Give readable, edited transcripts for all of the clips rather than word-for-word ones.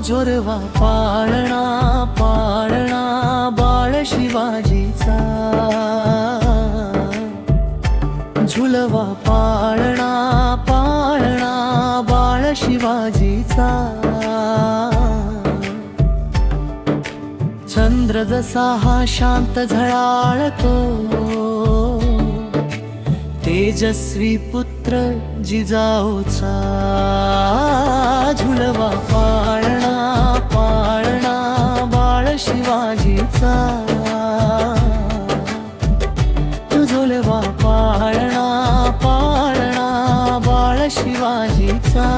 झोरवा पाळणा पाळणा बाळ शिवाजीचा, झुलवा पाळणा पाळणा बाळ शिवाजीचा। चंद्र जसा हा शांत झळाळतो, तेजस्वी पुत्र जिजाऊचा, झुलवा पाळणा पाळणा बाळ शिवाजीचा, झुलवा पाळणा पाळणा बाळ शिवाजीचा।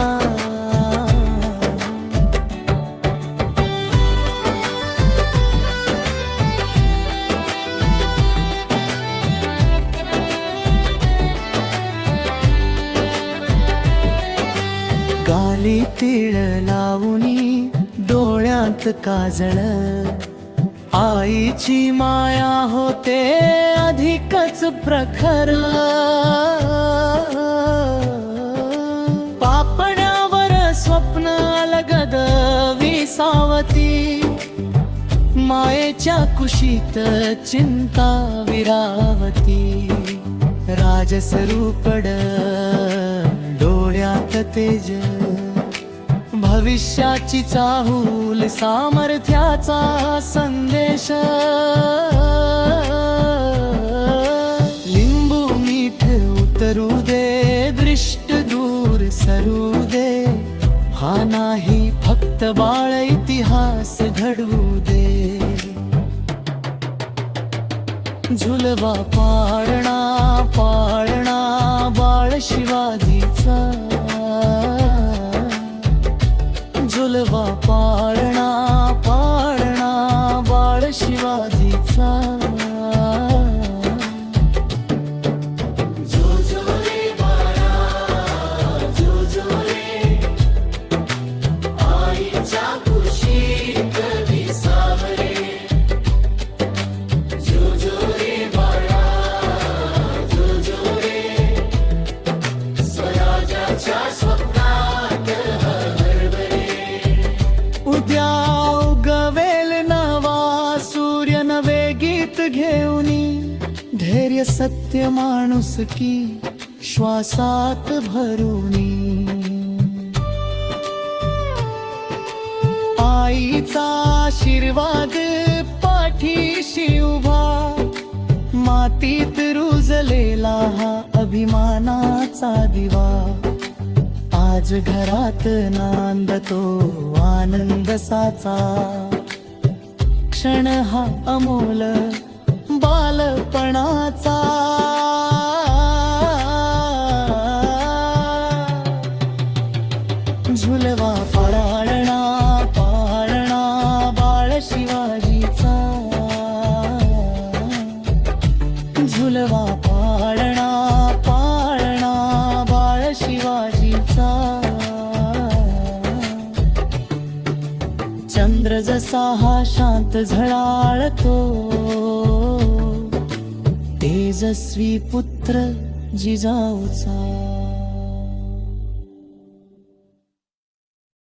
गाली तिळ लावूनी डोळ्यात काजळ, आईची माया होते अधिकच प्रखर। पापण्यावर स्वप्न अलगद विसावती, मायेच्या कुशीत चिंता विरावती। राजसरूपड डोळ्यात तेज, भविष्याची चाहूल सामर्थ्याचा संदेश। लिंबू मीठ उतरू दे, दृष्ट दूर सरू दे, हा नाही फक्त बाळ इतिहास घडवू दे। झुलवा पाळणा पाळणा बाळ शिवाजीचा, झुलवा पाळणा पाळणा बाळ शिवाजीचा। उद्या उगवेल नवा सूर्य, नवे गीत घेऊनी, धैर्य सत्य माणुसकी श्वासात भरूनी। आईचा आशीर्वाद पाठीशी उभा, मातीत रुजलेला हा अभिमानाचा दिवा। आज घरात नांदतो आनंद साचा, क्षण हा अमोल बालपणाचा। झुलवा पाळणा पाळणा बाळ शिवाजीचा, झुलवा पाळणा पाळणा बाळ शिवाजीचा। चंद्र जसा हा शांत झळाळतो, तेजस्वी पुत्र जिजाऊचा।